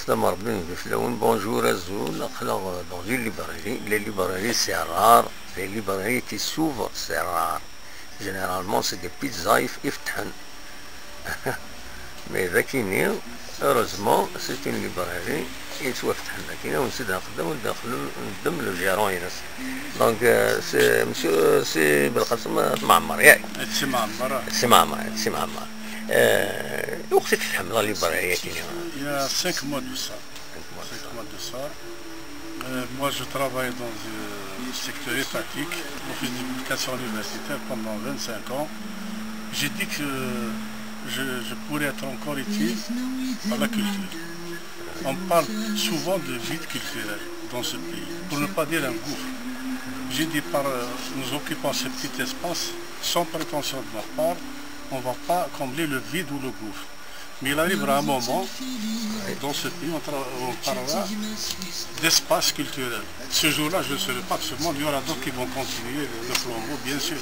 خدام ربي نقول bonjour Azul, dans une librairie. Les librairies c'est rare, les librairies qui s'ouvrent c'est rare. Généralement c'est des petites zaïf يفتحن. Mais ذاكيني heureusement c'est une librairie يتوفتحن ذاكيني ونزيد نخدم وندم لو جيرون ينس. Donc c'est monsieur c'est بالقسم معمر ياك. سي معمر. سي معمر سي معمر. وقت تفتح من الليبرارية كاينة؟ Il y a 5 mois de ça. 5 mois de ça. Moi je travaille dans le secteur étatique, office de publication universitaire pendant 25 ans. J'ai dit que je pourrais être encore utile à la culture. On parle souvent de vide culturel dans ce pays, pour ne pas dire un gouffre. J'ai dit nous occupons ce petit espace, sans prétention de ma part, on ne va pas combler le vide ou le gouffre. Mais il arrivera un moment, dans ce pays, on parlera d'espace culturel. Ce jour-là, je ne serai pas seulement, il y aura d'autres qui vont continuer le flambeau, bien sûr.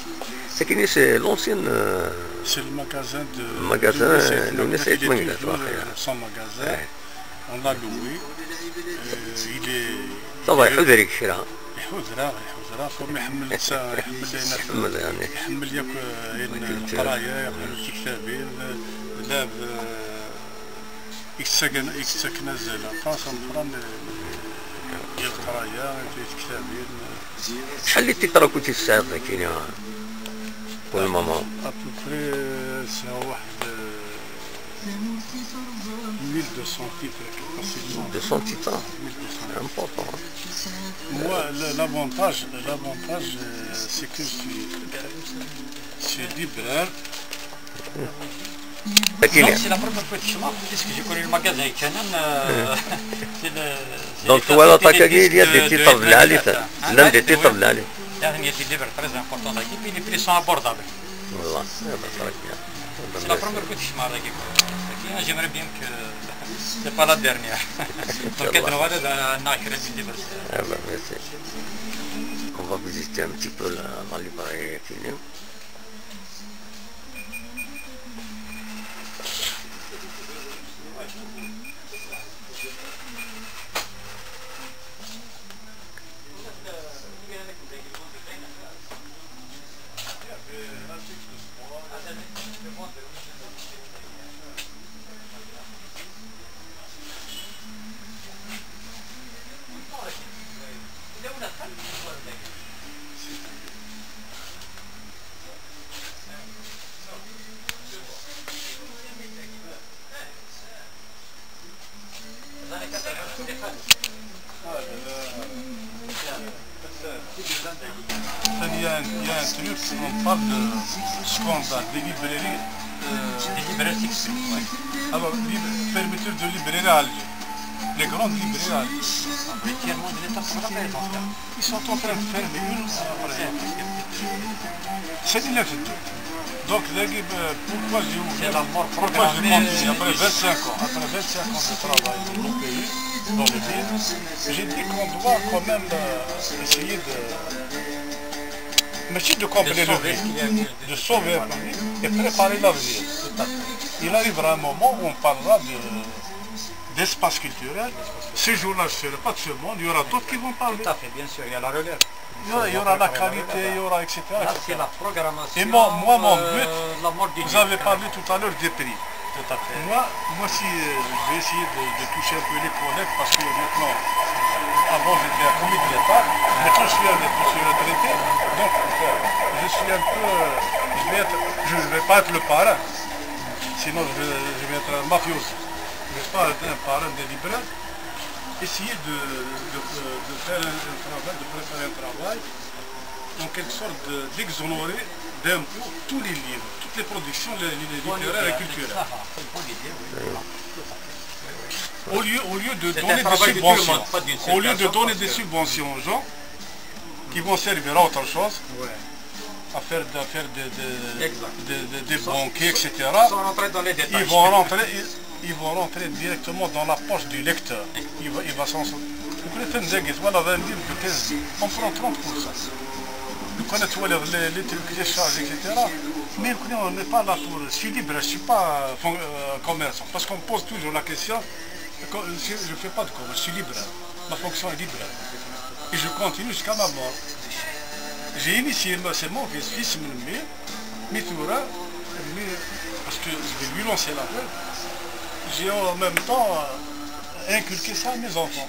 C'est l'ancienne... C'est le magasin de... Son magasin, on l'a loué. Il est... كم يحمل الساعة يحمل ياك القراية يحمل الكتابين لاب يكسكن الزلاقة صنفران ديال القراية الكتابين. شحال اللي تقرا كنتي في الساعات كاينين كل ماما؟ ابوبري ساعة واحد 1200 titres facilement. 200 titres, important. Moi, l'avantage, c'est que je suis libraire. C'est la première fois que je marque, puisque j'ai connu le magasin Canon. Donc, tu vois, l'attaque, il y a des titres de l'année. L'un des titres de l'année. Il y a des livres très importants ici, puis les prix sont abordables. Voilà, c'est la première fois que je marque. J'aimerais bien que ce n'est pas la dernière. Donc, on va visiter un petit peu la librairie. Il y a un truc, on parle de scandale, des librairies. Des librairies oui. Alors, fermeture de librairies à Alger. Les grandes librairies à Alger. Ils sont en train de fermer une après. C'est inacceptable. Donc, pourquoi j'ai ouvert pourquoi je continue après 25 ans de travail dans le pays, dans le ville, j'ai dit qu'on doit quand même essayer de... Mais de combler le vide, de sauver le vide et préparer l'avenir. Il arrivera un moment où on parlera d'espace culturel. Ce jour-là, je ne serai pas de ce monde, il y aura d'autres qui vont parler. Tout à fait, bien sûr, il y a la relève. Il y aura la qualité, il y aura etc. C'est la programmation. Et moi, mon but, vous avez parlé tout à l'heure des prix. Tout à fait. Moi si je vais essayer de toucher un peu les collègues parce que maintenant, avant j'étais un commis de l'État, maintenant je suis retraité, donc je suis un peu, je ne vais pas être le parrain, sinon je vais être un mafioso. Je ne vais pas être un parrain des libraires. Essayer de faire un travail, de préparer un travail, en quelque sorte d'exonérer d'impôts tous les livres, toutes les productions littéraires et culturelles. Au lieu de donner des subventions, au lieu de donner des subventions aux gens qui vont servir à autre chose, à faire des banquiers, etc. Ils vont rentrer directement dans la poche du lecteur. Il va s'en sortir. Vous connaissez voilà, 20 livres de 15 livres, on prend 30%. Vous connaissez les trucs, les charges, etc. Mais on n'est pas là pour... Je suis libre, je ne suis pas commerçant. Parce qu'on pose toujours la question, Je ne fais pas de cours, je suis libre. Ma fonction est libre. Et je continue jusqu'à ma mort. J'ai initié, c'est mon fils Mitoura, parce que je vais lui lancer la fête. J'ai en même temps inculqué ça à mes enfants.